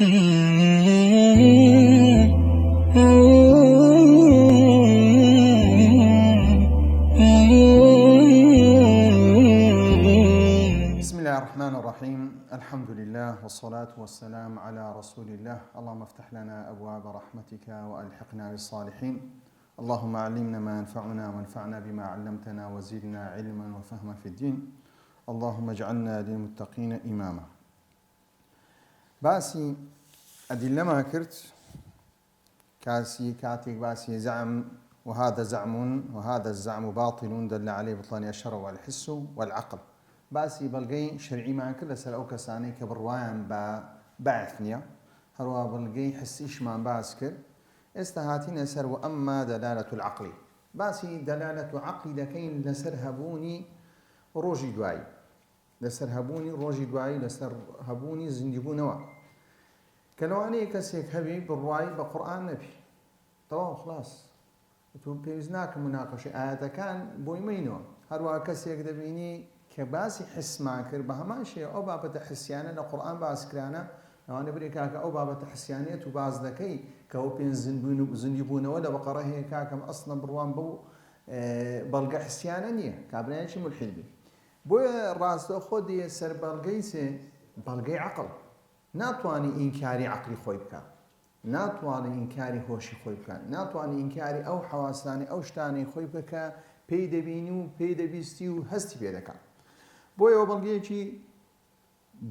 بسم الله الرحمن الرحيم. الحمد لله والصلاة والسلام على رسول الله. اللهم افتح لنا أبواب رحمتك وألحقنا بالصالحين. اللهم علمنا ما ينفعنا وانفعنا بما علمتنا وزدنا علما وفهما في الدين. اللهم اجعلنا للمتقين إماما. باسی ئەدیلەما کرد كاتێک باسی زعم وهذا زعم وهذا الزعم باطل دل عليه بطلان الشرع والحس والعقل. باسی بەڵگەی شەرعیمان کرد لەسەر ئەو کەسانەی کە بڕوایان بە بەعث نییە، هەروە بەڵگەی حسیشمان باس کرد. ئێستا هاتینە سەر و ئەمما دەلالەت العەقلی. باسی دەلالەت و عەقلی دەکەین لەسەر هەبوونی ڕۆژی دوایی، لەسەر هەبوونی ڕۆژی دوایی، لەسەر هەبوونی زیندیبوونەوە. کە لەوانەیە کەسێک هەبی بڕوای بە قورئان نەبی، تەواو خلاص، تۆ پێویست ناکە مناقەشەی ئاەتەکان بۆی مەینەوە. هەروەها کەسێک دەبینی کە باسی حسمان کرد بە هەمان شێوە ئەو بابەتە حسیانە لە قورئان باسکرانە، ئەوانە برێ کاکە ئەو بابەتە حسیانێت و باز دەکەی کە ئەو پێنج زیندیبوونەوە لە بەقەڕە هەیە کاکەم ئەسڵەن بڕوان بەو بەڵگە حسیانە نییە، کابرایەکی مولحید بێ. بۆیە ڕاستەوخۆ دێ سەر بەڵگەی سێ بەڵگەی عەقڵ. ناتوانانی ئینکاری عەقلی خۆی بکات، ناتوانانی ئینکاری هۆشی خۆی بکات، ناتوانانی ئینکاری ئەو حەواسانی ئەو شتانەی خۆی بکە کە پێی دەبینی و پێی دەبیستی و هەستی پێ دەکات. بۆیە ئەوە بەڵگەیەکی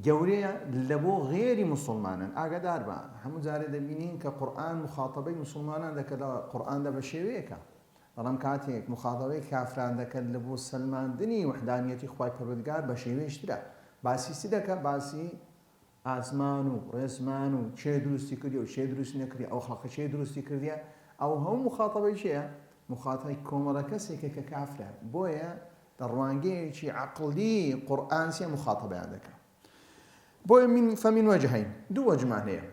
گەورەیە لە بۆ غێری موسڵمانان. ئاگادار بە هەموو جارێ دەبینین کە قورئان مخاتەبەی موسڵمانان دەکات، لە قورئاندا بە شێوەیەکە، بەڵام کاتێک مخاتەبەی کافران دەکات لە بۆ سەلماندنی وحدانیەتی خوای پەروەردگار بە شێوەیەشترە. باسی چی دەکات؟ باسی ئاسمان و ڕێزمان و چێ دروستی کردی و چێ دروست نەکردی، ئەو خەڵکە چێ دروستی کردیە. ئەو هەموو مخاتەبەی چییە؟ مخاتەبەی کۆمەڵە کەسێکە کە کافرە. بۆیە ڕوانگەیەکی عەقلی قورئان چیە مخاتەبەیان دەکات. بۆیە فەمین وەجهین، دوو وەجمان هەیە.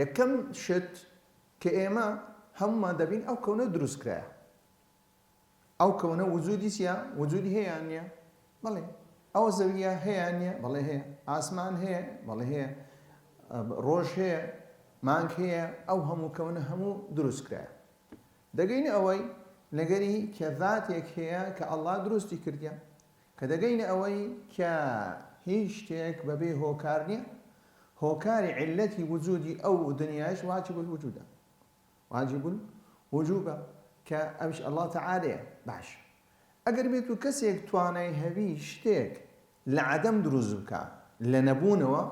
یەکەم شت کە ئێمە هەمومان دەبین ئەو کەونە دروست کرایە. ئەو کەونە وجودی چییە؟ وجودی هەیە نییە؟ بەڵێ. ئەو زەویە هەیە نییە؟ بەڵێ هەیە. ئاسمان هەیە؟ بەڵێ هەیە. ڕۆژ هەیە، مانگ هەیە. ئەو هەموو کەونە هەموو دروست کرایە. دەگەینە ئەوەی لەگەری کە ذاتێک هەیە کە ئەڵڵا دروستی کردیە، کە دەگەینە ئەوەی کە هیچ شتێک بەبێ هۆکار نییە. هۆکاری عیلەتی وجودی ئەو دنیاش واجب الوجودە، واجب الوجوبە، کە ئەوش ئەڵڵا تەعالەیە. باش، ئەگەر بێت و کەسێک توانای هەبی شتێک لە عەدەم دروست بکە لە نەبوونەوە،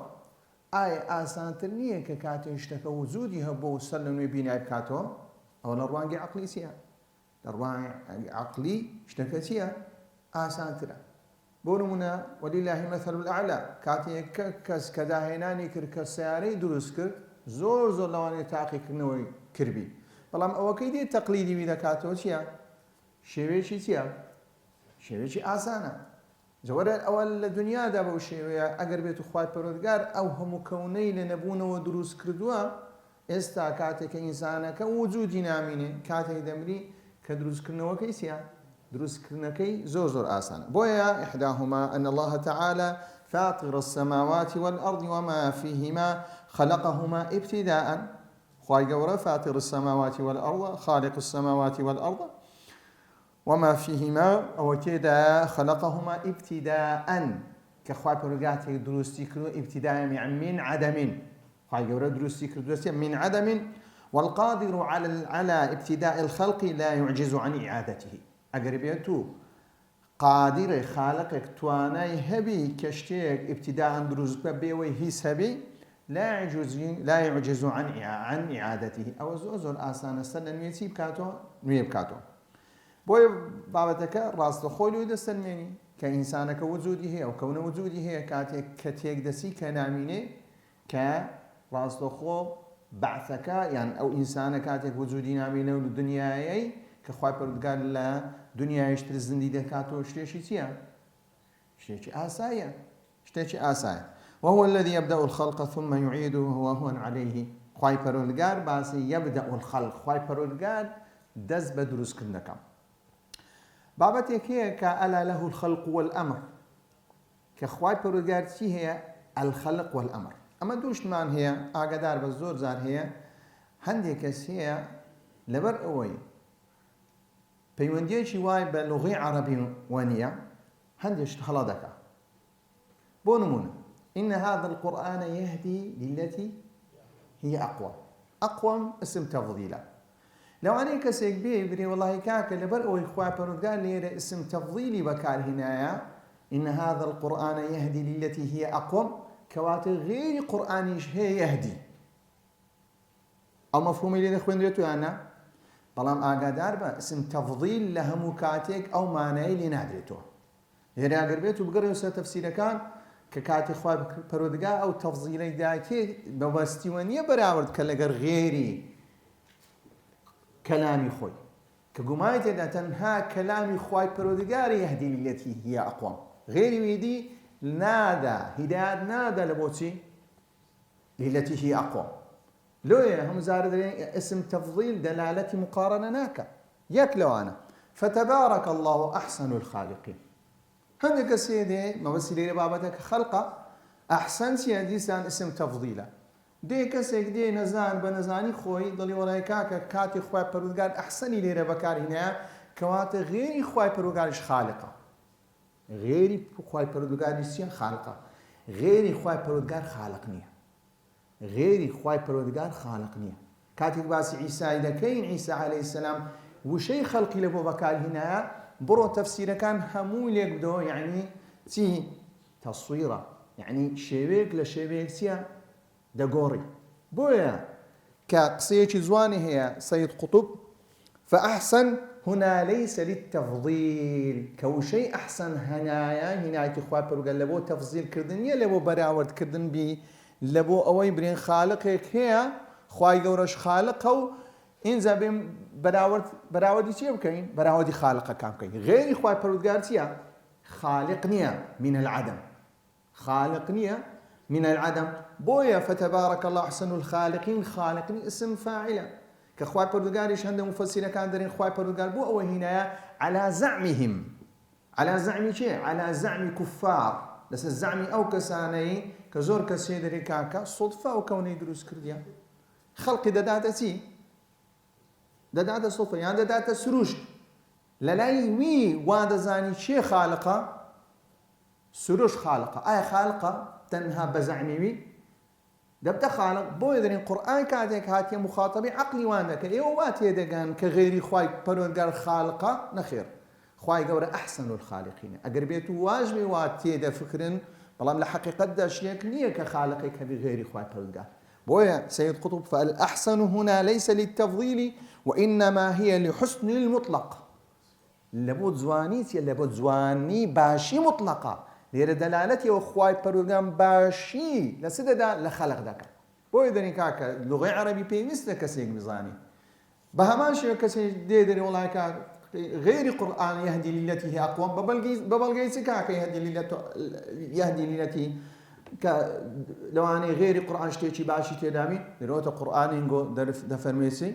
ئایا ئاسانتر نییە کە کاتێ شتەکە وجودی هەبوو و سەر لە نوێ بینای بکاتەوە؟ ئەوە لە ڕوانگەی عەقلی چییە؟ لە ڕوانگەی عەقلی شتەکە چییە؟ ئاسانترە. بۆ نمونە وەلیللاهی المەثەل الئەعلا، کاتێک کەس کە داهێنانی کرد کە سەیارەی دروست کرد، زۆر لەوانەیە تاقیکردنەوەی کردبی، بەڵام ئەوەکەی دێت تەقلیدی وی دەکاتەوە چییە؟ شێوەیەکی چییە؟ شێوەیەکی ئاسانە. جەوەرە ئەوە لە دنیادا بەو شێوەیە ئەگەر بێت و خوای پەروەردگار ئەو هەموو کەونەی لە نەبوونەوە دروست کردووە، ئێستا کاتێکە ئینسانەکە وجودی نامینێ، کاتێک دەمری کە دروستکردنەوەکەی چییە؟ دروستکردنەکەی زۆر ئاسانە. بۆیە إحداهما أن الله تعالى فاطر السماوات والأرض وما فيهما خلقهما ابتداء. خوای گەورە فاطر السماوات والأرض، خالق السماوات والأرض، وما فيهما أو تيدا خلقهما ابتداء، كخوای پەروەردگار دروستی کردو ابتداء يعني من عدم. خوای گەورە دروستی کردو من عدم، والقادر على ابتداء الخلق لا يعجز عن إعادته. ئەگەر بێت و قادر خالقێک توانای هەبی کە شتێک ابتداء دروست بکە بێوەی هیچ هەبی، لا يعجز عن إعادته. ئەوە زۆر ئاسانە سەر لە نوێ چی بکاتەوە؟ نوێ بکاتەوە. بۆیە بابەتەکە ڕاستەخۆی لێ دەسەلمێنی کە ئینسانەکە وجودی هەیە و کەونە وجودی هەیە، کاتێک کە تێک دەسی کە نامینێ کە ڕاستەخۆ بەعثەکە یان ئەو ئینسانە کاتێک وجودی نامینە و دنیایەی کە خوای پەروەردگار لە دنیایشتر زیندی دەکاتەوە، شتێکی چییە؟ شتێکی ئاساییە، شتێکی ئاسایە. وهو الذي يبدأ الخلق ثم يعيده وهو أهون عليه. خوای پەروەردگار باسی يبدأ الخلق، خوای پەروەردگار دەست بە دروستکردنەکە. بابەتێک هەیە کە ئەلا له الخلق والأمر، کە خوای پەروەردگار چی هەیە؟ الخلق والأمر. ئەمە دووشتمان هەیە ئاگادار بە زۆر جار هەیە هەندێک کەس هەیە لەبەر ئەوەی پەیوەندیەکی وای بە لوغەی عەرەبی وانییە هەندێک هەڵا دەکات بۆ نمونە إن هذا القرآن يهدي للتي هي أقوى أقوم اسم تفضيلا لو أنا كسيك بري والله كاك لبر أو إخوة قال لي اسم تفضيلي بكار هنايا إن هذا القرآن يهدي للتي هي أقوم كواتر غير قرآني هي يهدي أو مفهوم اللي أخوين ريتو أنا بلام ئاگادار بە اسم تەفضیل لە هەموو کاتێک ئەو مانایی لێ نادرێتەوە هێرە ئەگەر بێت و بگەڕێ سەر تەفسیرەکان کە کاتی خوا پەروەردگار ئەو تەفضیلەی داکێ بەوەستیوە نییە بەراورد کە لەگەر غێری کەلامی خۆی کە گومای تێدا تەنها کەلامی خوای پەروەردگاری یەهدی للەتی هیە ئەقوەم غێری وێدی نادا هیدایەت نادا لە بۆچی للەتی هیە ئەقوەم لوية هم زاردين اسم تفضيل دلالة مقارنة ناكا يكلوانا فتبارك الله أحسن الخالقين هندك سيدي ما بس لي بابتك خلقة أحسن سيديسان اسم تفضيلا دي كسيك دي نزان بنزاني خوي ضلي ولا كاكا كاتي خوي برودقار أحسن لي بكار هنا كوات غيري خوي برودقارش خالقة غيري خوي برودقار سيان خالقة غيري خوي برودقار خالقني غيري خواي پەروەردگار خالق نییە کاتێک باسی عیسای دەکەین عیسا عەلەیهی سەلام وشەی خەڵقی لە بۆ بەکارهێنایە بڕۆ تەفسیرەکان هەموو لێک بدەوە یعنی چی تەسویرە یعنی شێوەیەک لە شێوەیەک چییە دەگۆڕی بۆیە کە قسەیەکی جوانی هەیە سەید قوتوب فأحسن هنا ليس للتفضيل كوشي أحسن هنايا هنايتي خواي پەروەردگار لە بۆ تەفضیل کردن نیە لە بۆ بەراورد کردن بی لبو أوي برين خالقك هي خواي جورش خالقه وإنزا بين براودي شيء بكين براودي خالقه كام كين غير خواي برودجارتيا خالقنيا من العدم خالقنيا من العدم بويا فتبارك الله أحسن الخالقين خالقني اسم فاعلة كخواي برودجاريش عنده مفسرين كان درين خواي برودجار بو أوي هنا على زعمهم على زعم شيء على زعم كفار لس الزعم أو كساني كزور كسيدري كاكا صدفة أو كوني دروس كرديا خلقي داتا سي داتا صدفة يعني داتا سروش للاي وي وادا زاني شي خالقة سروش خالقة أي خالقة تنها بزعمي وي دبتا خالق بو يدرين قرآن كاتك هاتي مخاطبي عقلي واندك واتي يدقان كغيري خواي برودقار خالقة نخير خواي قورة أحسن الخالقين أقربيتو واجبي واتي دا فكرن بلام لحقيقة دا شيك نية كخالقك بغير خواي برودقار بويا سيد قطب فالأحسن هنا ليس للتفضيل وإنما هي لحسن المطلق لابد زوانيتي لابد زواني باشي مطلقة ليرى دلالتي وخواي برودقار باشي لسيدة دا لخلق داك بويا داني كاكا لغة عربي بيمست كسيك بزاني بهمان شيء كسيك دي داري والله كاكا غير قرآن يهدي للتي هي أقوم ببلغي سكاك يهدي للتي لو أنا غير قرآن شتيشي باشي تدامي دروت قرآن ينقو دفرميسي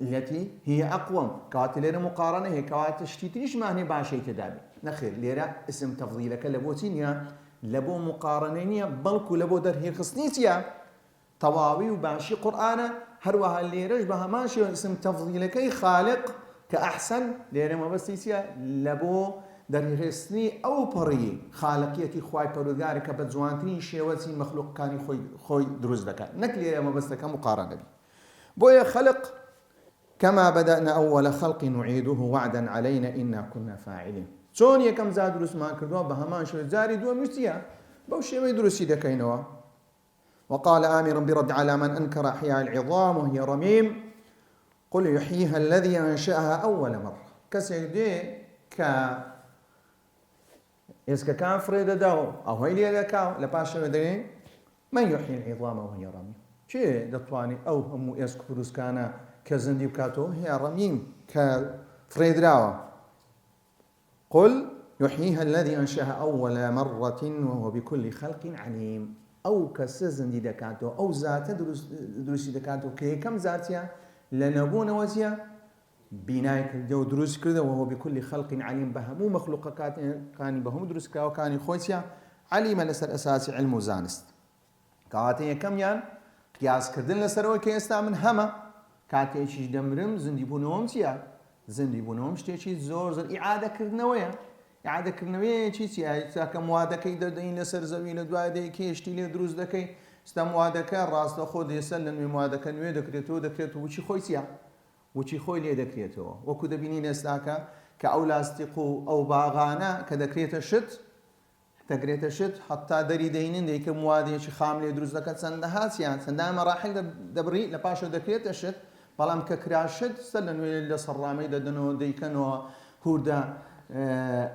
التي هي أقوم كوات ليرة مقارنة هي كوات شتيتنيش ما هي باشي تدامي نخير ليرة اسم تفضيلك لبوتينيا لبو مقارنينيا بلكو لبو در هي خصنيتيا طواوي وباشي قرآن هروها اللي رج بها ماشي اسم تفضيلك خالق كأحسن لأن ما بس يسيا لبو در رسني أو بري خالقيتي خواي بروداري كبتزوانتني شيوتي مخلوق كاني خوي دروز لك نكلي ما بس لك مقارنة بي بويا خلق كما بدأنا أول خلق نعيده وعدا علينا إنا كنا فاعلين شون كم زاد دروس ما كردوا بها ماشي زاري دوا مشتيا بوشي ما يدرسي دكينوا وقال آمرا برد على من أنكر أحياء العظام وهي رميم قل يحييها الذي أنشأها أول مرة كسيدي إذا كان فريد داو أو هيلي دكاو لباشا مدرين من يحيي العظام وهي رميم شيء دطواني أو هم يسكبروس كان كزندي وكاتو هي رميم كفريد داو قل يحييها الذي أنشأها أول مرة وهو بكل خلق عليم أو كسزن دي دكاتو أو ذات دروسي دكاتو كي كم ذاتيا لنبون وزيا بنايك جو دروس كذا وهو بكل خلق عليم بها مو مخلوقات كان بهم دروس كذا وكان خويسيا علیمە لەسەر ئەساسی علم و زانست کەواتە یەکەمیان قیاسکردن لەسەرەوەی کە ئێستا من هەمە کاتێکیش دەمرم زیندی بوونەوەم چییە؟ زیندی بوونەوەم شتێکی زۆر ئیعادەکردنەوەیە. ئیعادەکردنەوەی چییە؟ کە موادەکەی دەدەین لەسەر زەوی لە دوای دەیکە هێشتی لێ دروست دەکەی ستا موادەکە ڕاستەخۆ دێسە لە نوێ موادەکە نوێ دەکرێتەوە دەکرێت وچی خۆی چییە؟ وچی خۆی لێ دەکرێتەوە. وەکو دەبینین ئێستاکە کە ئەو لاستیق و ئەو باغانە کە دەکرێتە شت دەکرێتە شت حتا دەری دەینن دیکە موادێکی خام لێ دروست دەکات چەندەها چیان چەندان مەراحل دەبڕی لە پاشە دەکرێتە شت بەڵام کە کراشت سەر لە نوێ لە سەرڕامەی دەدەنەوە دەیکەنەوە هوردە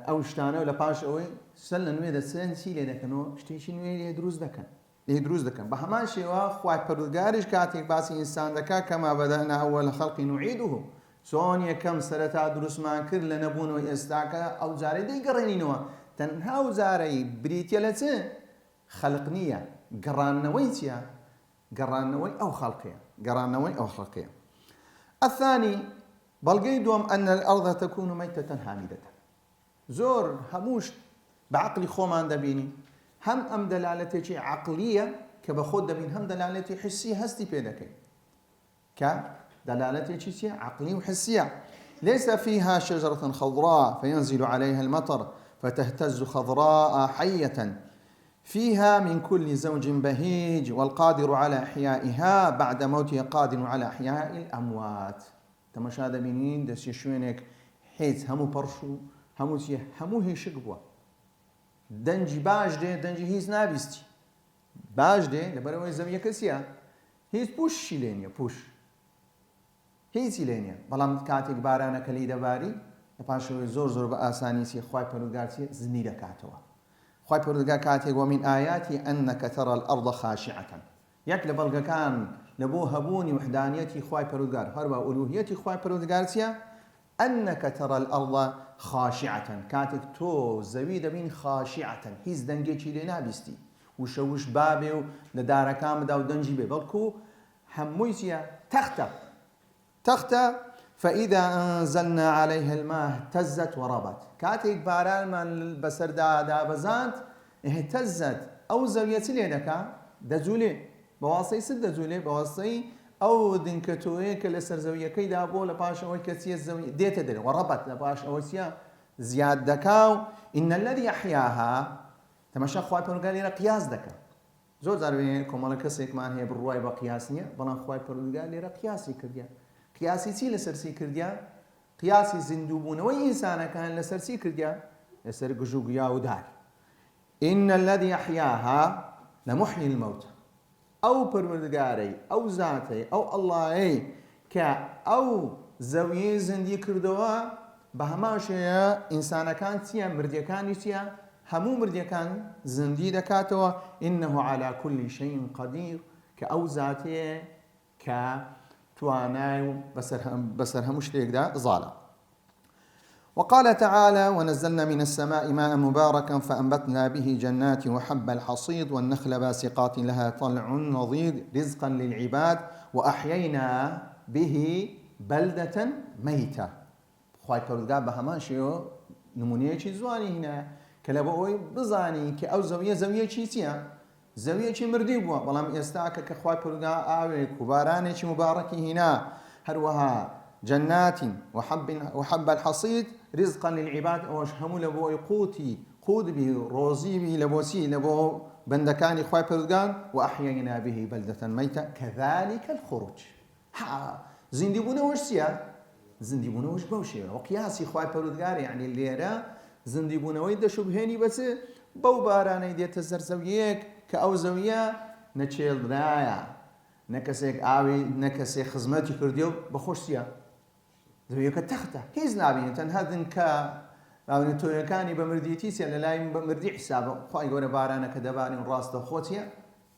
ئەو شتانە و لە پاش ئەوەی سەر لە نوێ دەچێن چی لێ دەکەنەوە شتێکی نوێ لێ دروست دەکەن بە هەمان شێوە خوای پەروەردگاریش کاتێک باسی ئینسان دەکات کەما بەدەنا ئەوەل خەڵقی نوعیدوه چۆن یەکەم سەرەتا دروستمان کرد لە نەبوونەوەی ئێستاکە ئەو جارەی دەیگەڕێنینەوە تەنها ئەو جارەی بریتە لە چ خەلق نییە گەڕانەوەی چییە؟ گەڕانەوەی ئەو خەڵقەیە. الثاني بەڵگەی دووەم أن الأرض تكون ميتة هامدة. زۆر هەمووش بەعقلی خۆمان دەبینی هەم ئەم دەلالەتێکی عقلیە کە بە خۆت دەبین هەم دەلالەتی حسی هەستی پێ دەکەین کە دەلالەتێکی چیە؟ عقلی و حسیە. ليس فيها شجرة خضراء فينزل عليها المطر فتهتز خضراء حية فيها من كل زوج بهيج والقادر على إحيائها بعد موتها قادر على إحياء الأموات. تماشا دەبینین دەستی شوێنێک هیچ هەموو پەرش و هەموو چیە؟ هەموو هێشک بووە دەنجی باش دێ دەنجی هیچ نابیستی باش دێ لەبەرەوەی زەویەکە چییە؟ هیچ پوششی لێ نییە پوش هیچی لێ نییە بەڵام کاتێک بارانەکە لی دەباری لە پاشەوەی زۆر بە ئاسانی چی خوای پەروەردگار چی زنی دەکاتەوە. خوای پەروەردگار کاتێک ومن ئایاتی أنك ترى الأرض خاشعة یەک لە بەڵگەکان لە بۆ هەبوونی وحدانیەتی خوای پەروەردگار هەروە ئولوهیەتی خوای پەروەردگار چییە؟ أنك ترى الأرض خاشعة کاتێک تۆ زەوی دەبین خاشعة هیچ دەنگێکی لێ نابیستی وشەوش بابێ و لە دارەکان بدا و دەنجی بێ بەڵکو هەمووی چییە؟ تەختە فإذا أنزلنا عليها الماء اهتزت وربت کاتێک بارانمان بەسەردا دابەزاند اهتزت ئەو زەویە چ لێ دەکا؟ دەجوولێ بەواسطەی چ دەجوولێ؟ بەواسطەی ئەو دنکەتۆیە کە لەسەر زەویەکەیدا بۆ لە پاش ئەوەی کە چیە زەوی دێتە دەرێ وەڕەبەت لە پاش ئەوە چیە؟ زیاد دەکا و إن الذي أحياها تەماشا خوای پەروەردگار لێرە قیاس دەکا. زۆر جار کۆمەڵە کەسێکمان هەیە بڕوای بە قیاس نییە بەڵام خوای پەروەردگار لێرە قیاسی کردیە. قیاسی چی لەسەر چی کردیە؟ قیاسی زیندووبوونەوەی ئینسانەکان لەسەر چی کردیە؟ لەسەر گژوگیا و دار. إن الذي أحياها لمحيي الموتى ئەو پەروەردگارەی ئەو زاتەی ئەو ئەڵڵایەی کە ئەو زەویەی زیندی کردەوە بە هەمان شێوەیە ئینسانەکان چییە؟ مردیەکانی چییە؟ هەموو مردیەکان زیندی دەکاتەوە. إنه على كل شيء قدير کە ئەو زاتەیە کە توانای و بەسەر هەموو شتێکدا زاڵە. وقال تعالى ونزلنا من السماء ماء مباركا فأنبتنا به جنات وحب الحصيد والنخل باسقات لها طلع نضيد رزقا للعباد وأحيينا به بلدة ميتة. خوای پەروەردگار بە هەمان شێوە نمونەیەکی جوانی هێنایە کە لە بۆ ئەوەی بزانی کە ئەو زەویەکی چییە؟ زەویەکی مردی بووە بەڵام ئێستاکە کە خوای پەروەردگار ئاوێک و بارانێکی مبارەکی هێنا هەروەها جنات وحب الحصيد رزقا للعباد ئەوەش هەموو لە بۆ ئەوەی قوت بی ڕۆزی بی لە بۆ چی؟ لە بۆ بەندەکانی خوای پەروەردگار وأحيينا به بلدة ميتة كذلك الخروج. زیندی بوونەوەش چییە؟ زیندی بوونەوەش بەو شێوە و قیاسی خوای پەروەردگار یعنی لێرە زیندی بوونەوەی دەشوبهێنی بەچ بەو بارانەی دێتە سەر زەویەک کە ئەو زەویە نەچێڵرایە نە کەسێک ئاوی نە کەسێک خزمەتی کردی و بەخۆش چییە؟ زەویەکە تەختە هیچ نابینێت تەنها دنکە تۆیەکانی بە مردیەتی چیە لە لای مردی حیسابە خوای گەورە بارانەکە دەبارێن ڕاستە خۆ چییە؟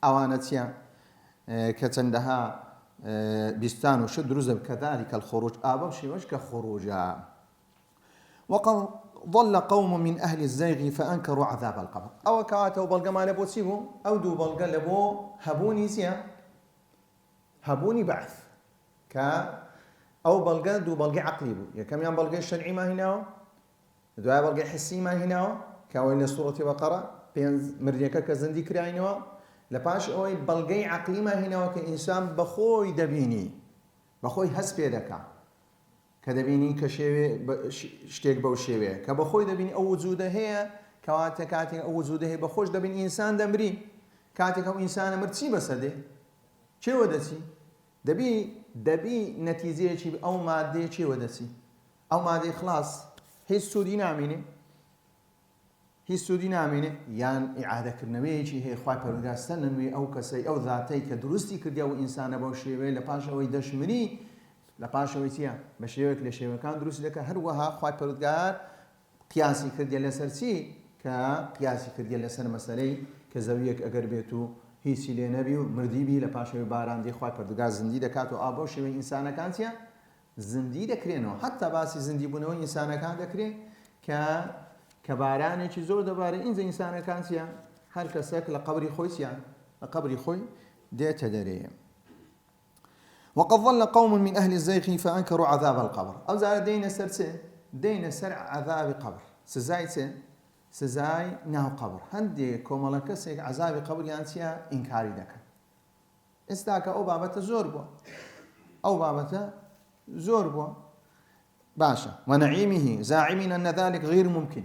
ئەوانە چییە؟ کە چەندەها بیستان و شت دروست كذلك الخروج ئابە شێوەش کە خروجە. وقد ضل قوم من أهل الزيغ فأنكروا عذاب القبر. أو كاتو بلغ ما لبو تسيبو أو دو بلغ لبو هبوني سيا هبوني بعث كا أو بلغ دو بلغ عقلي بو يا كم يان بلغ الشرعي ما هنا دو بلغ حسي ما هنا كوين سورة بقرة مردەکە کە زەندی کراینەوە لە پاش ئەوەی بەڵگەی عەقلیمان هێناوە کە ئینسان بەخۆی دەبینی بەخۆی هەست پێ دەکا کە دەبینی کە شتێک بەو شێوەیە کە بەخۆی دەبینی ئەو وجودە هەیە کەواتە کاتێک ئەو وجودە هەیە بەخۆش دەبین ئینسان دەمری کاتێک ئەو ئینسانە مرد چی بەسەدێ چێوە دەچی دەبی نەتیجەیەکی ئەو مادەیە چێوە دەچی ئەو مادەی خلاص هیچ سوودی نامێنێ هیچ سوودی نامێنێ یان ئیعادەکردنەوەیەکی هەیە خوای پەروەردگار سەرنوێ ئەو کەسەی ئەو ذاتەی کە دروستی کردیا و ئینسانە بەو شێوەیە لە پاش ئەوەی دەشمری لە پاش ئەوەی چییە بە شێوەیەک لە شێوەکان دروست دەکە هەروەها خوای پەروەردگار قیاسی کردیا لەسەر چی کە قیاسی کردیا لەسەر مەسەلەی کە زەویەک ئەگەر بێت و هیچی لێ نەبی و مردیبی لە پاشەوەی باران دی خوای پەروەردگار زندی دەکات و ئابۆ شێوەی ئینسانەکان چییە زندی دەکرێنەوە حتا باسی زندی بوونەوەی ئینسانەکان دەکرێت کە بارانێکی زۆر دەبارێت ئینجا ئینسانەکان چییە هەر کەسێک لە قەبری خۆی چییە لە قەبری خۆی دێتە دەرێ وقد ظل قوم من أهل الزيغ فأنكروا عذاب القبر أو زار دين سرسه دين سر عذاب قبر سزاي سزاي ناو قبر هندي كومالك سيك عذاب قبر يانسيا إنكاري دك استاك أو بابة زوربو أو بابة زوربو باشا ونعيمه زاعمين أن ذلك غير ممكن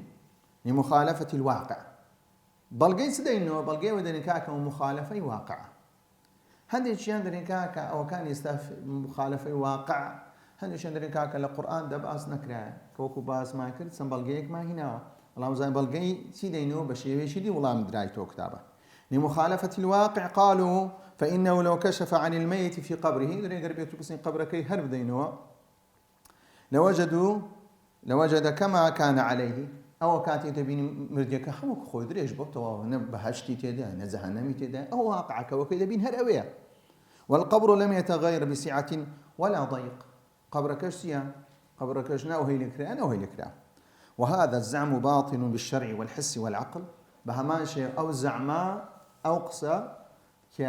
لمخالفة الواقع بلغي سدينو بلغي ودنكاك ومخالفة واقع هندي شيء درنكاك أو كان يستف مخالفة واقع هندي شيء درنكاك القرآن دبأس نكره كوكو باس ما كرت سن بلغيك ما هنا اللهم زين بلغي سيدينو بشيء شدي والله مدرايتو كتابه لمخالفة الواقع قالوا فإنه لو كشف عن الميت في قبره درين قربيتو بسين قبرك هرب دينو لوجد كما كان عليه أو كاتي تبين مردك حمك خوي دريش بطوا بهشتي تدا نزهنمي تدا أو واقعك وكذا بين هرأوية والقبر لم يتغير بسعة ولا ضيق قبرك سيا قبرك نا وهي الكران وهي الكران وهذا الزعم باطل بالشرع والحس والعقل بهمان شيء أو زعما أو قصة ك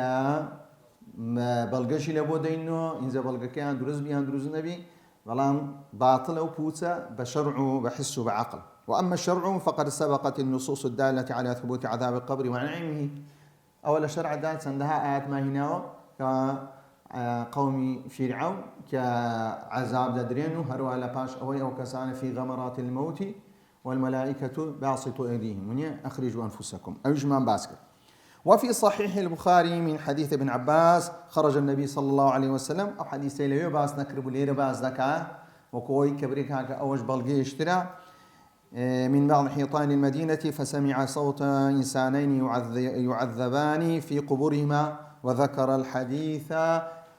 بلغشي لبودينو إنزا بلغ كان دروز بيان دروز نبي ظلام باطل أو بوتا بشرع بحس بعقل وأما الشرع فقد سبقت النصوص الدالة على ثبوت عذاب القبر ونعيمه أول شرع دالة عندها آيات ما هنا كقوم فرعون كعذاب ددرين هروا لباش أوي أو كسان في غمرات الموت والملائكة باسطوا أيديهم من أخرجوا أنفسكم أو جمان باسكت وفي صحيح البخاري من حديث ابن عباس خرج النبي صلى الله عليه وسلم أو حديث ليو باس نكرب ليرة باس ذكاء وكوي كبريكا كأوج بلغي اشترى من بعض حيطان المدينة فسمع صوت إنسانين يعذبان في قبورهما وذكر الحديث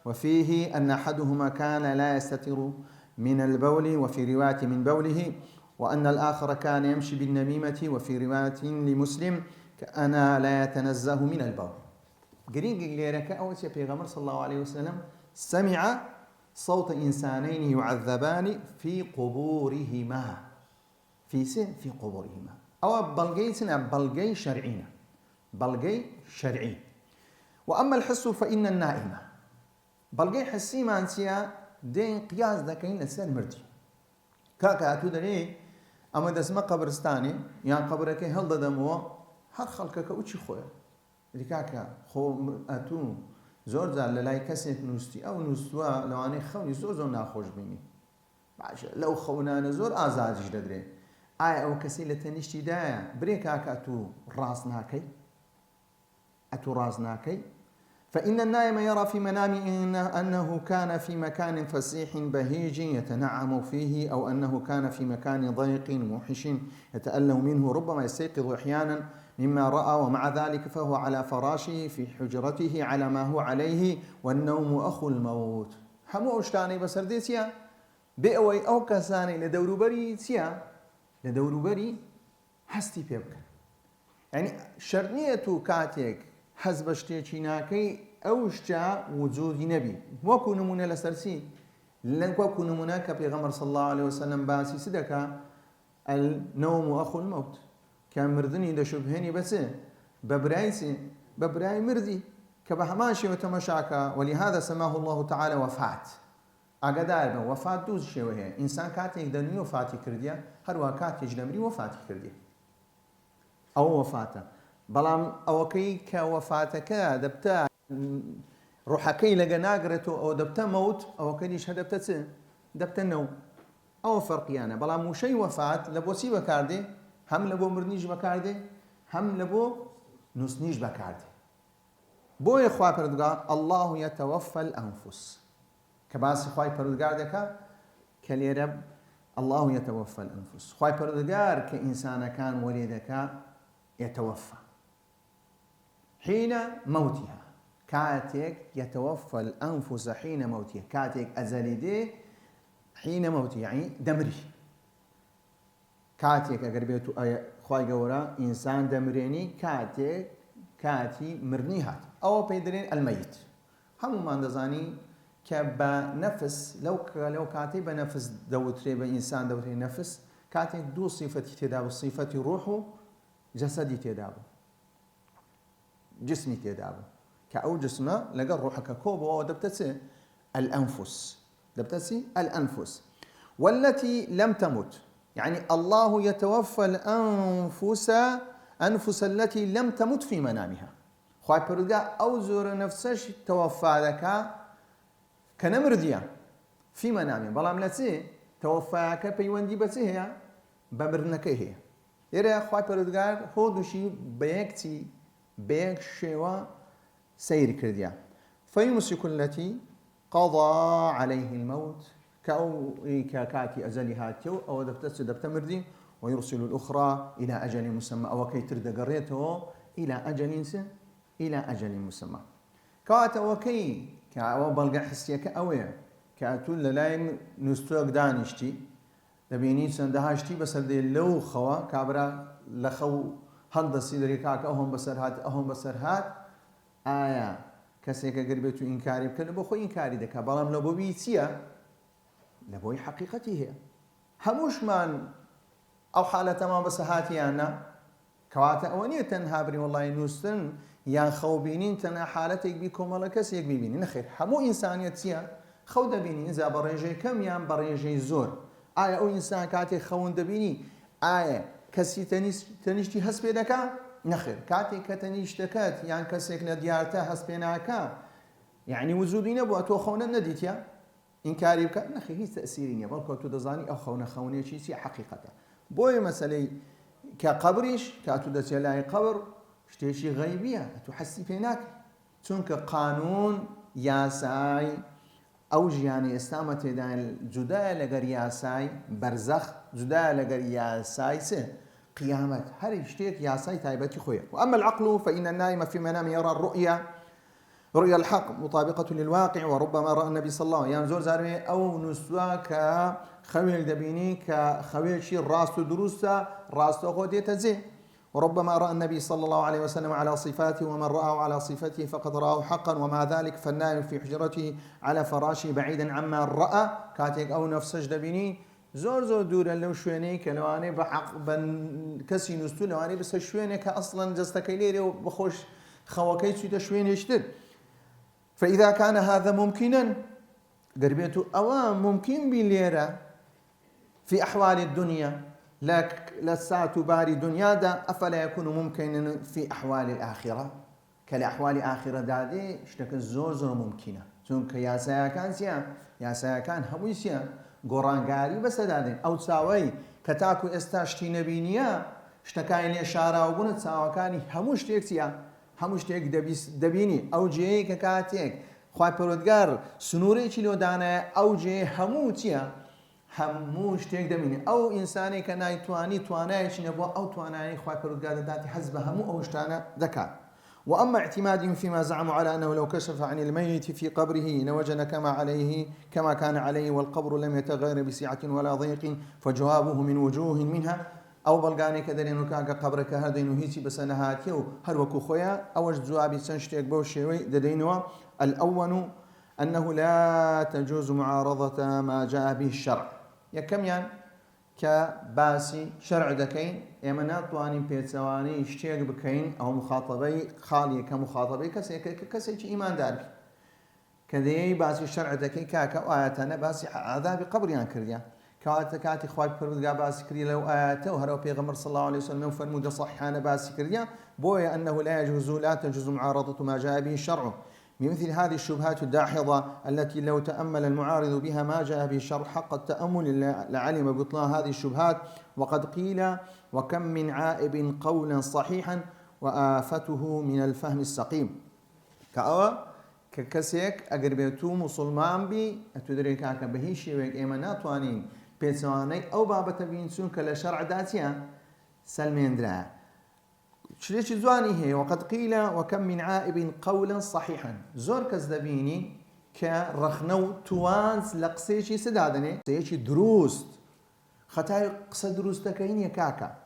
وفيه أن أحدهما كان لا يستتر من البول وفي رواية من بوله وأن الآخر كان يمشي بالنميمة وفي رواية لمسلم كأنا لا يتنزه من البول قريق ليرك أول شيء بيغمر صلى الله عليه وسلم سمع صوت إنسانين يعذبان في قبورهما في قبورهما أو بلغي شرعينا بلغي شرعي وأما الحس فإن النائمة بلغي حسي ما أنسيا دين قياس ذاكين لسان مردي كاكا أتو دني أما دسما قبرستاني يعني قبرك هل دمو هر خلقك وشي خويا كاكا خو أتو زور زال للاي كسيت نوستي أو نوستوا لو أنا خوني زور ناخوش بيني باشا لو خونا نزور آزادش ددري آية أو كسيلة تنشتي دايا بريك هكا أتو راسناكي فإن النائم يرى في منامه أنه كان في مكان فسيح بهيج يتنعم فيه أو أنه كان في مكان ضيق موحش يتألم منه ربما يستيقظ أحيانا مما رأى ومع ذلك فهو على فراشه في حجرته على ما هو عليه والنوم أخو الموت همو أشتاني بسردي سيا بأوي أو كساني لدوروبري سيا لدوروبري هستي بيبك يعني شرنية كاتيك حزب شتێکی ناکەی ئەو شتە وجودی نەبی وەکو نمونە لەسەرچی لەن وەکو نمونە کە پێغەمبەر صلی الله عليه وسلم باسی چ دەکا النوم أخو الموت کە مردنی دەشوبهێنی بەچێ بە برای مردی کە بە هەمان شێوە تەماشاکە ولهذا سماه الله تعالى وفات ئاگادار بە وفات دوو شێوە هەیە ئینسان کاتێک دەنوی وفاتی کردیە هەروە کاتێک دەمری وفاتی کردیە ئەو وفاتە بەڵام ئەوەکەی کە وەفاتەکە دەبتە ڕوحەکەی لەگە ناگرێتەوە ئەو دەبتە مەوت ئەوەکە دیش هەدەبتە چ دەبتە نەو ئەوە فەرقیانە بەڵام وشەی وەفات لە بۆچی بەکاردێ هەم لە بۆ مردنیش بەکاردێ هەم لە بۆ نووسنیش بەکاردێ بۆیە خوا پەروەردگار الله يتوفى الأنفس کە باسی خوای پەروەردگار دەکا کە لێرە الله يتوفى الأنفس خوای پەروەردگار کە ئینسانەکان وەرێ دەکا يتوفى حين موتها كاتك يتوفى الأنفس حين موتها كاتك أزلي حين موتها يعني دمري كاتك أقربيتو خواي قورا إنسان دمريني كاتك كاتي مرنيهات أو بيدرين الميت هم ما ندزاني كبا نفس لو كاتي بنفس دوتري بإنسان دوتري نفس كاتك دو صفة تداب صفة روحه جسدي تداب جسمي تداب كأو جسمه لقى روحك كوبا ودبتسي الأنفس دبتسي الأنفس والتي لم تمت يعني الله يتوفى الأنفس التي لم تمت في منامها خواهي پرودگار أو زور نفسش توفى لك كنمرديا في منامها بلام لتي توفاك بيوندي بتي هي بمرنك هي يرى خواهي پرودگار هو دوشي بيك شوا سير كرديا فيمسك التي قضى عليه الموت كأو كاتي أزلي هاتيو أو دبت مردي ويرسل الأخرى إلى أجل مسمى أو كي ترد قريته إلى أجل مسمى كات وكي كأو بلغ حسيك أوي كأتول لاين نستوك دانشتي دبيني سندهاشتي بس دي لو خوا كابرا لخو هندسي دريكاك أهم بسر هات آية كسيك قربتو إنكاري بكن بخو إنكاري دكا بلام لبوبي تيا لبوي حقيقتي هي هموش من أو حالة ما بس هاتي أنا كواتا أونية تنهابري والله نوستن يان خوبينين تنا حالتك بيكم ولا كسيك بيبيني نخير همو إنسانية تيا خو دبيني إذا بريجي كم يان بريجي زور آية أو إنسان كاتي خون دبيني آية كسي تنشتي هسبي دكا نخير كاتي كتنيشتكات يعني كسيك لديارته هسبيناكا يعني وجودي نبوة تو خونا نديتيا إنكاري بك نخير هي تأثيرين بل كنت دزاني أو خوني شيء حقيقة بوي مسألة كقبرش كاتو دسيلاي قبر شتيشي غيبية تحسي فيناك تونك قانون ياساي أو جياني استامت دان جدا لغر ياساي برزخ جدا لغر ياساي سه قيامة هر يشتيك ياساي تايبتي خويا وأما العقل فإن النائم في منام يرى رؤيا الحق مطابقة للواقع وربما رأى النبي صلى الله عليه وسلم يعني زور زارمي أو نسوا كخويل دبيني كخويل شي راس دروسة راس أخوتي تزي وربما رأى النبي صلى الله عليه وسلم على صفاته ومن رآه على صفته فقد رآه حقا ومع ذلك فالنائم في حجرته على فراشه بعيدا عما رأى كاتيك أو نفسج دبيني زور دورا لو شويني كلواني بحق بن كسي نستو لواني بس شويني كأصلا جستكي ليري وبخوش خواكي سويت شويني يشتد فإذا كان هذا ممكنا قربيته أو ممكن بليرة في أحوال الدنيا لك لسات باري دنيا دا أفلا يكون ممكنا في أحوال الآخرة كالأحوال الآخرة دادي اشتك الزوزر ممكنة چونك يا سيكان همويسيا گۆڕانگاری بەسە دادێن ئەو چاوەی کە تاکو ئێستا شتی نەبینیە شتەکانی لێ شاراوبوونە چاوەکانی هەموو شتێک چیە هەموو شتێک دەبینی ئەو جێیە کە کاتێک خوای پەروەردگار سنوورێکی لۆدانایە ئەو جێ هەموو چییە هەموو شتێک دەبینی ئەو ئینسانێک کە نایتوانی توانایەکی نەبووە ئەو توانایی خوای پەروەردگار دەداتی حەز بە هەموو ئەو شتانە دەکات وأما اعتمادهم فيما زعموا على أنه لو كشف عن الميت في قبره لوجد كما كان عليه والقبر لم يتغير بسعة ولا ضيق فجوابه من وجوه منها أو بلغاني كدرين كاغا قبرك هردين هيتي بسنهاتيو هر وكو خويا أوج جوابي سنشتيك بوشيوي ددينوا الأول أنه لا تجوز معارضة ما جاء به الشرع يكم يعني كباسي شرع دكين اما ناتوانين بيتسواني اشتياق بكين او مخاطبي خالية كمخاطبي كسي ايمان دارك كذي باسي شرع دكين كاكا وآياتنا باسي عذاب قبر يعني كرديا كاتي خواهی پروردگار باسی کردی لو آیاته و هرو پیغمبر صلی الله عليه وسلم فرمود صحيحان باسی کردی بوي أنه لا تجوز معارضة ما جاء به الشرع بمثل هذه الشبهات الداحضة التي لو تأمل المعارض بها ما جاء به الشرع حق التأمل لعلم بطلان هذه الشبهات وقد قيل وكم من عائب قولا صحيحا وآفته من الفهم السقيم ككسيك أقربيتو مسلمان بي أتدريكا كبهيشي ويك إيما ناتوانين بيتسواني أو بابا بينسون كلا شرع داتيا سلمين درا شليش زواني هي وقد قيل وكم من عائب قولا صحيحا زور كزدبيني كرخنو توانس لقسيشي سدادني سيشي دروست خطاي قصة دروستكين يا كاكا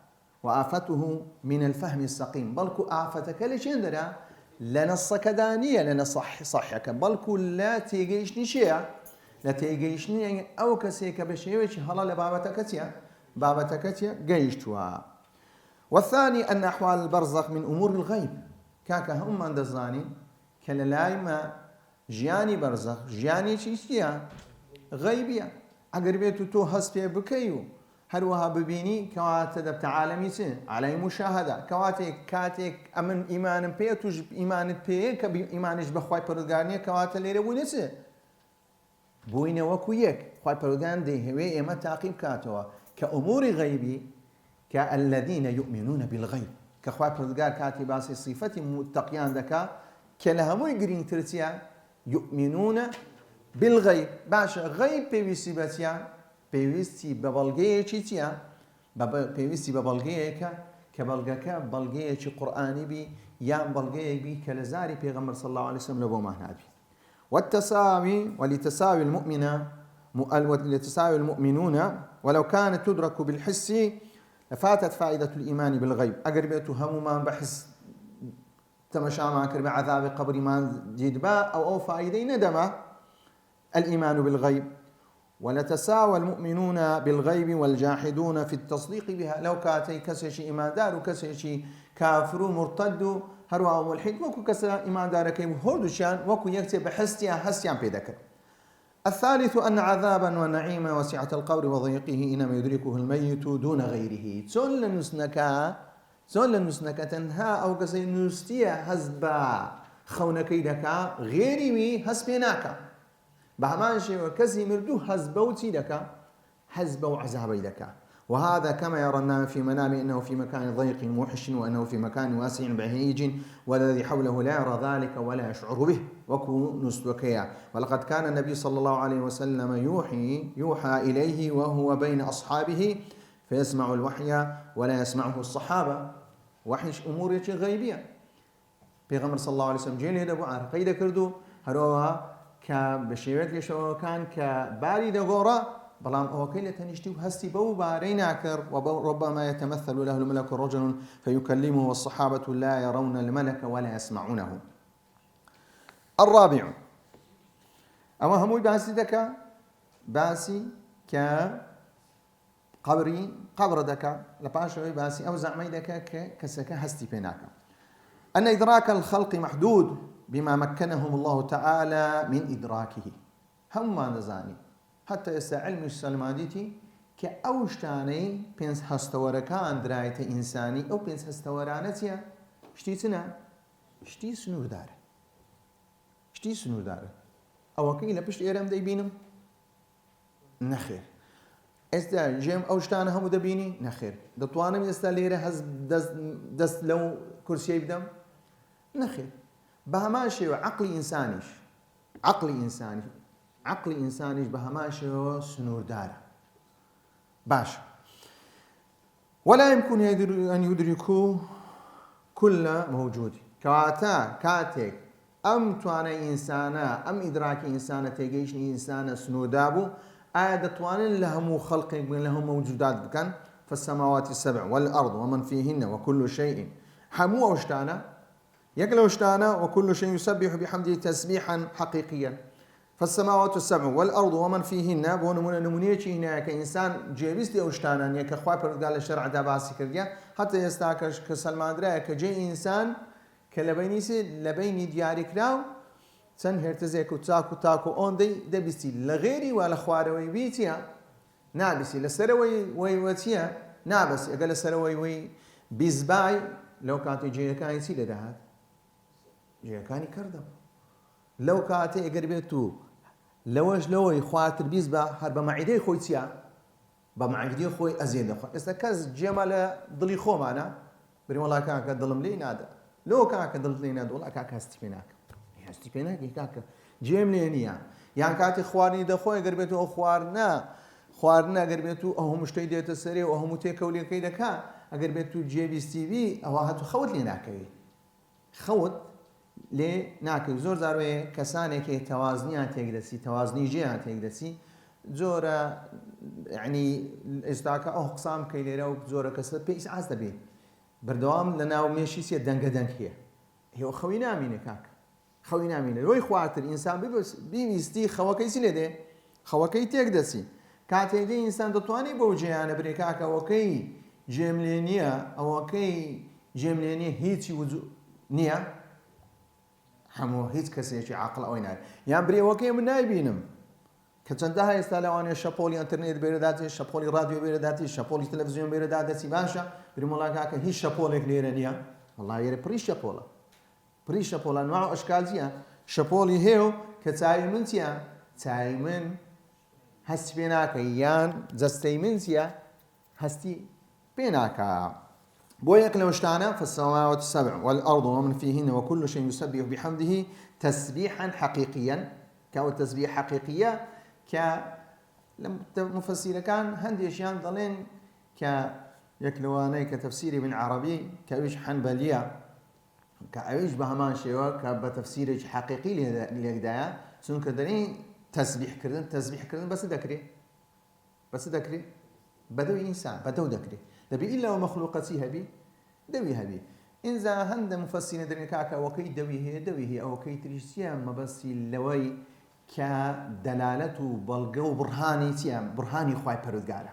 وآفته من الفهم السقيم بلكو آفتك لشين درا لنصك دانية لنصح صحيك بلكو لا تيجيشني شيء لا تيجيشني أو كسيك بشيء هلا بابتكتيا جيشتوا والثاني أن أحوال البرزخ من أمور الغيب كاكا هم عند الزاني كلا ما جياني برزخ جياني شيء غيبية أقربيتو تو هسبي بكيو هروها ببيني كواتي دبت عالمي سن علي مشاهدة كواتي كاتيك أمن إيمان بيتوج إيمان بي كإيمانش بخواي پرودگارنية كواتي ليري بوينسي بوينة وكويك خواي پرودگارن دي هوي إما تعقيب كاتوا كأمور غيبي كالذين يؤمنون بالغيب كخواي پرودگار كاتي باسي صفتي متقيان دكا كلهمو يقرين ترتيا يؤمنون بالغيب باشا غيب بيويسي باتيا پێویستی بە بەڵگەیەکی چییە؟ پێویستی بە بەڵگەیەکە کە بەڵگەکە بەڵگەیەکی قورئانی بی یان بەڵگەیەک بی کە لە زاری پێغەمبەر صلی الله عليه وسلم لە بۆ ماهنابی ولتساوي المؤمنون ولو كانت تدرك بالحس لفاتت فائدة الإيمان بالغيب أقر بيتو همومان بحس تمشى معك بعذاب قبر ما جدبا أو فائدة ندمة الإيمان بالغيب ولتساوى المؤمنون بالغيب والجاحدون في التصديق بها لو كاتي كسيشي إيمان دار وكسيشي كافر مرتد هروا ملحد وكو كسا إيمان دار كيم هردوشان وكو يكتب حسيان بيدكر الثالث أن عذابا ونعيما وسعة القبر وضيقه إنما يدركه الميت دون غيره زول نسنك تنها أو كسي نستيا هزبا خونكي دكا غيري وي هسبيناكا بهمان شيء وكسي مردو هزبوتي لك حزب وعذابي لك وهذا كما يرى النام في منامه انه في مكان ضيق موحش وانه في مكان واسع بهيج والذي حوله لا يرى ذلك ولا يشعر به وكو نسلكيا ولقد كان النبي صلى الله عليه وسلم يوحى اليه وهو بين اصحابه فيسمع الوحي ولا يسمعه الصحابه وحي امور غيبيه پیغمبر صلى الله عليه وسلم جيل دبو عرقيده كردو هروها كبشيوك لشوكان كباري دغورا بلام أوكيل تنشتي وهستي بو باريناكر وربما يتمثل له الملك رجل فيكلمه والصحابة لا يرون الملك ولا يسمعونه. الرابع أما هموي باسي دكا باسي قبر دكا لباشوي باسي أو زعمي دكا كسكا هستي بيناكا أن إدراك الخلق محدود بما مكنهم الله تعالى من إدراكه هم ما نزاني حتى علم السلمانيتي كأوشتاني بينس هستوركان دراية إنساني أو بينس هستورانتيا شتي سنور داره أو كيلا بشت إيرام دايبينم نخير استا جيم أوشتانا هم دبيني نخير دطوانا من استا ليرة هز دست لو كرسي بدم نخير بهماشي وعقلي إنساني بهماشي سنور داره باش ولا يمكن أن يدركوا كل موجود كاتك أم تواني إنسانا أم إدراك إنسانا تيجيشني إنسانا سنور دابو آية تواني لهم خلق لهم موجودات بكن فالسماوات السبع والأرض ومن فيهن وكل شيء حمو أوشتانا يقلو اشتانا وكل شيء يسبح بحمده تسبيحا حقيقيا فالسماوات السبع والأرض ومن فيهن بون نمونيتي هنا كإنسان جيبستي أوشتانا يك خواي قال الشرع داباسي كرديا حتى يستاكش كسلمان درا كجي إنسان كلبينيسي لبيني دياري كراو سن هرتزيك وتاكو اون دي دبستي لغيري ولا خواري بيتيا نابسی لەسەرەوەی وەی وەچیە نابەس ئەگە لەسەرەوەی وەی بیزبای لەو کاتی جێیەکانی چی لەدەهات جێیەکانی کردم لەو کاتێ ئەگەر بێت و لەوەش لەوەی خواتر بیست بە هەر بە مەعیدەی خۆی چیە بە مەعیدەی خۆی ئەزیێ دەخوات ئێستا کەس جێمە لە دڵی خۆمانە بری وەڵا کاکە دڵم لێی نادە لەوە کاکە دڵت لێی نادە وەڵا کاکە هەستی پێ ناکەم هەستی پێ ناکەی کاکە جێم لێ نییە یان کاتی خواردنی دەخۆی ئەگەر بێت ئەو خواردن ئەگەر بێت و ئەو هەموو شتەی دێتە سەرێ و هەموو تێکەوتەکەی دەکا ئەگەر بێت و جێبیستیوی ئەوە هەتو خەوت لێ ناکەوی خەوت لێ ناکەوی زۆر جارێ کەسانێکی تەوازنیان تێکدەچی تەوازنی ژێیان تێکدەچی جۆرە یعنی ئێستاکە ئەو قسام کەی لێرە و جۆرە کەسە پێی ئاز دەبێت بەردەوام لە ناو مێشی سێ دەنگە دەنگ هەیە هێوە خەوی نامینێ کاکە خەوی نامینێ لۆی خواتر ئینسان بیویستی خەوەکەی چی لێ دێ خەوەکەی تێک دەچی کاتێک دێ ئینسان دەتوانێت بەو جێیانە برێ کاکە ئەوەکەی جێم لێ نییە ئەوەکەی جێم لێ نییە هیچی نییە هەموو هیچ کەسێکی عاقڵ ئەوەی نایە یان برێوەکەی من نایبینم کە چەندە ئێستا لەوانەیە شەپۆلی ئینتەرنێت بێرەداتی شەپۆلی رادیۆ بێرەداتی شەپۆلی تەلەڤیزیۆن بێرەدا دەچی باشە بریم وڵا کاکە هیچ شەپۆلێک لێرە نییە وەڵا لێرە پڕی شەپۆڵە نوع و ئەشکال چییە شەپۆلی هەیە و کە چاوی من چییە چاوی من هەستی پێ ناکە یان جەستەی من چییە هەستی پێ ناکە بۆ یەک لەو شتانە فالسماوات السبع والأرض ومن فيهن وكل شيء يسبح بحمده تسبيحا حقيقيا كأو تسبيح حقيقية كمفسر كان هنديشيان ضلين كيكلواني كتفسير ابن عربي كأيش حنبلية كأيش بهمان شيء كبتفسير حقيقي لهدايا سون كدرين تسبيح كردن بس ذكري بدو إنسان بدو ذكري دبي إلا ومخلوقاتي هبي دوي هبي إنزا هند مفسرين درين كاكا وكي دوي هي أو كي تريسيا ما بس اللوي كدلالته بلغو برهاني تيام برهاني خواي پرودگارا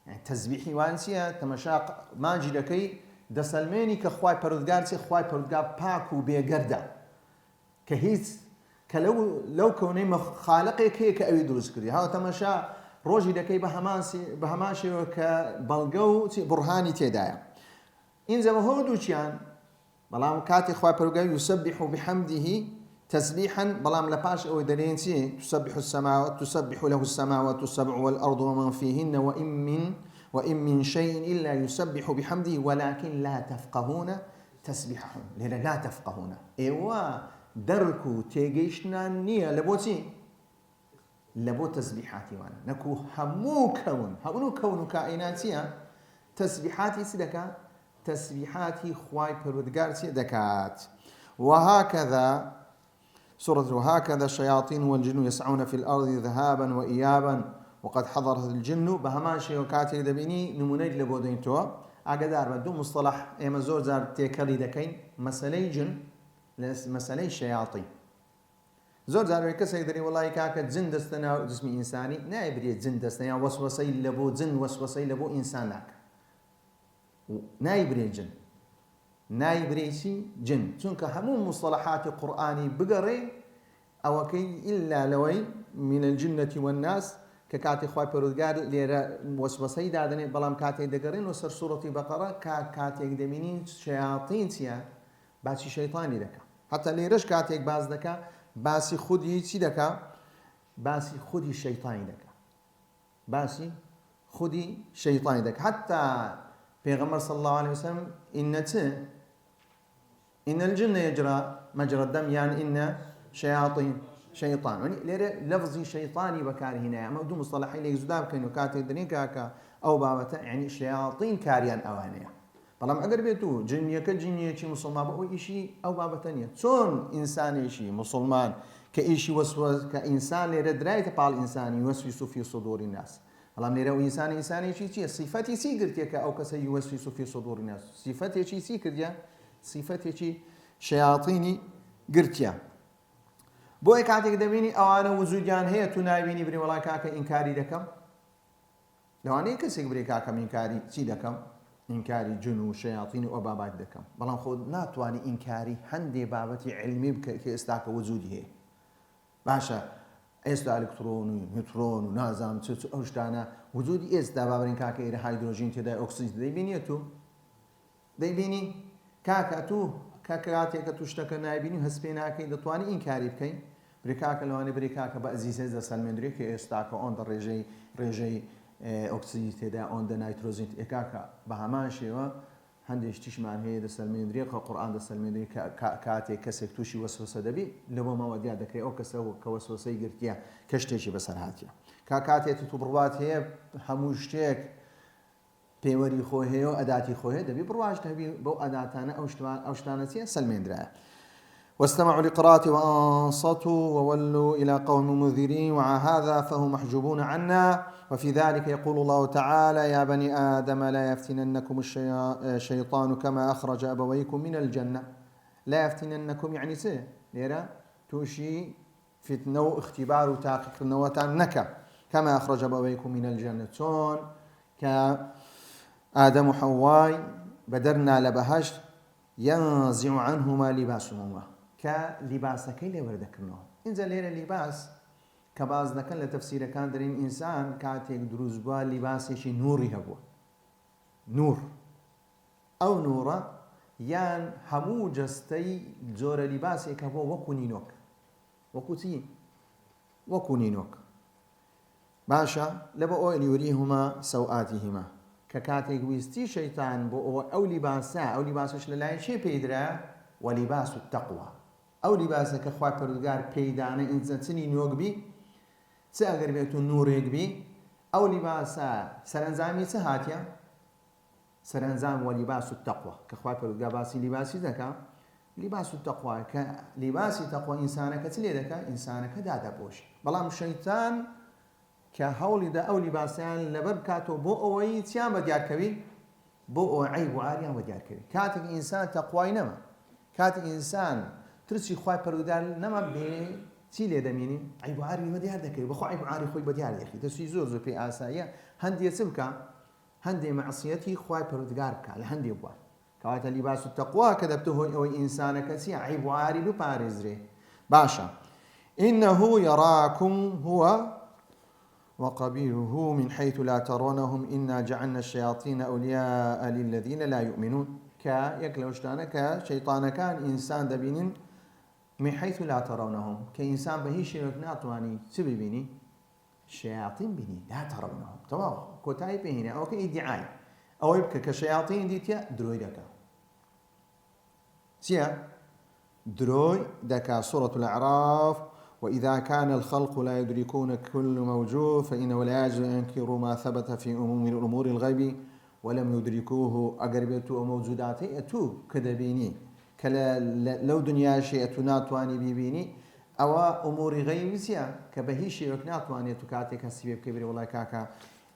يعني تسبيحي وانسيا تمشاق ماجي لكي دسلميني كخواي پرودگار سي خواي پرودگار پاكو بيگردا كهيت كلو كوني خالقي كي كأوي دروس كردي هاو تمشا روجي لكي بهماشي كبلغو برهاني تيدايا إنزا هو دوشيان بلام كاتي خواي پرودگار يسبح بحمده تسبيحا بلام لباش او دلينسي تسبح له السماوات السبع والأرض ومن فيهن وإن من شيء إلا يسبح بحمده ولكن لا تفقهون تسبيحهم لا تفقهون إيوا دركو تيجيشنا نية لبو تسبيحاتي وانا نكو همو كون كائناتي تسبيحاتي سدكا تسبيحاتي خواي پروردگار سدكات وهكذا سورة وهكذا الشياطين والجن يسعون في الأرض ذهابا وإيابا وقد حضرت الجن بهمان شيء وكاتي دبيني نمونيج لبودين توا أقدر بدو مصطلح إما زور زار تيكالي دكين مسألة جن مسألة شياطين زور زار كسر يدري والله كاكا زن دستنا جسم إنساني نايبري زن دستنا وسوسي لبو زن وسوسي لبو إنسانك نايبري جن نايبريسي جن چونك همو مصطلحات القرآني بقري أو كي إلا لوي من الجنة والناس ككاتي خواي پرودگار ليرا وسوسي دادني بلام كاتي دقرين وسر سورة بقرة كاتي اقدمينين شياطين تيا باسي شيطاني دكا حتى ليرش كاتي باز دكا باسي خودي تي دكا باسي خودي شيطاني دكا باسي خودي شيطاني دكا حتى پیغمبر صلى الله عليه وسلم إن الجن يجرى مجرى الدم يعني إن شيطان يعني ليرة لفظي شيطاني بكار هنا مودو مصطلحين لي زداب كانوا كاتب درين كاكا أو بابتا يعني شياطين كاريان أوانية بلام أقر بيتو جنية كالجنية شي مسلمان بأو إشي أو بابتانية تون إنسان إشي مسلمان كإشي وسوس كإنسان ليرة دراية بال إنسان يوسوس في صدور الناس بلام ليرة إنسان شي صفتي سي قرتيك أو كسي يوسوس في صدور الناس صفتي شي سي كرديا صفتي شياطيني قرتيا بۆی کاتێک دەبینی ئەوانە وجودیان هەیە تو نابینی بری وڵای کاکە ئینکاری دەکەم لەوانەیە کەسێک بری کاکەم ئینکاری چی دەکەم ئینکاری جن و شەیاطین و ئەو بابات دەکەم بەڵام خۆ ناتوانی ئینکاری هەندێ بابەتی علمی بکە کە ئێستاکە وجودی هەیە باشە ئێستا ئەلکترۆن و نیوترۆن و نازام چ ئەو شتانە وجودی ئێستا بابرین کاکە ئێرە هایدرۆژین تێدا ئۆکسیژن دەیبینێت و دەیبینی کاکە تو کاتێککە تو شتەکە نایبینی و هەست پێ ناکەی دەتوانانی ئینکاری بکەین برێکاکە لەوانێ برێکاکە بە ئەزیزێ دەسەلمێنرێت کە ئێستاکە ئۆندە ڕێژەی ئۆکسیژن تێدا ئۆندە نایترۆژین ئێکاکە بە هەمان شێوە هەندێک تیشمان هەیە دەسەلمێنرێت کە قورئان دەسەلمێنری کاتێک کەسێک تووشی وەسوسە دەبی لەبۆ ماوە دیا دەکرێت ئەو کەسە کە وەسوسەی گرتیە کە شتێکی بەسەر هاتیە کاتێک تو بڕوات هەیە هەموو شتێک پێوەری خۆ هەیە و ئەداتی خۆ هەیە دەبی بڕواش دەبی بەو ئەداتانە ئەو شتانە چیە سەلمێنرایە واستمعوا لقراءتي وأنصتوا وولوا إلى قوم منذرين ومع هذا فهم محجوبون عنا وفي ذلك يقول الله تعالى يا بني آدم لا يفتننكم الشيطان كما أخرج أبويكم من الجنة لا يفتننكم يعني سي ليرا توشي فتنة واختبار وتحقيق النواتان نكا كما أخرج أبويكم من الجنة تون كآدم وحواي بدرنا لبهشت ينزع عنهما لباسهما كلباسكي لوردكنه إنزل ليرة لباس كباز دكان لتفسير كان درين إنسان كاتيك دروزبا لباسي نوري هبوا نور أو نورا يان همو جستي جور لباسي كبوا وكونينوك وكوتي وكونينوك باشا لبا يريهما سوآتهما ككاتيك ويستي شيطان بو أو لباسش للاي شي بيدرا ولباس التقوى أو لباسك أخوات پروردگار پیدانه إنسان سني نوك بي سأغر بيتو نوريك بي أو لباسا سرنزامي سهاتيا سرنزام ولباس التقوى كأخوات پروردگار باسي لباسي ذكا لباس التقوى كلباس تقوى إنسانك تلي ذكا إنسانك دادا بوش بلام الشيطان كهولي دا أو لباسان لبركاتو بو أوي تيام بديار كبي بو أو عيب وعاريان بديار كبي كاتك إنسان تقوى نما كاتك إنسان ترسي خواهي پرودار نما بي چی لێ دەمێنی عیبعاری بەدیار دەکەی بەخۆ عیبعاری خۆی بەدیار دەکەی دەستی زۆر پێی ئاساییە هەندێک چ بکە هەندێک مەعسیەتی خوای پەروەردگار بکە لە هەندێک بووە کەواتە لیباس التەقوا کە دەبتە هۆی ئەوەی ئینسانەکە چیە عیبعاری بپارێزرێ باشە إنه يراكم هو وقبيله من حيث لا ترونهم إنا جعلنا الشياطين أولياء للذين لا يؤمنون كيكلوشتانا كشيطان كان إنسان دبينين من حيث لا ترونهم كإنسان بهي شيء ناتواني سبي بيني شياطين بيني لا ترونهم تمام كوتاي بيني أو كإدعاء أو يبكى كشياطين ديتيا دروي دكا سيا دروي دكا سورة الأعراف وإذا كان الخلق لا يدركون كل موجود فإنه لا يجوز أن ينكروا ما ثبت في أمور الغيب ولم يدركوه أقربته موجوداته أتو كذبيني كلا لو دنيا شيء ناتواني بيبيني أو أمور غيب سيا كبهي شيء ناتواني تكاتك السبب كبير والله كاكا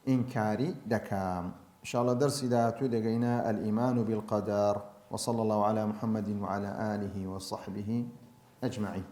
إنكاري دكا إن شاء الله درس إذا تودقينا الإيمان بالقدر وصلى الله على محمد وعلى آله وصحبه أجمعين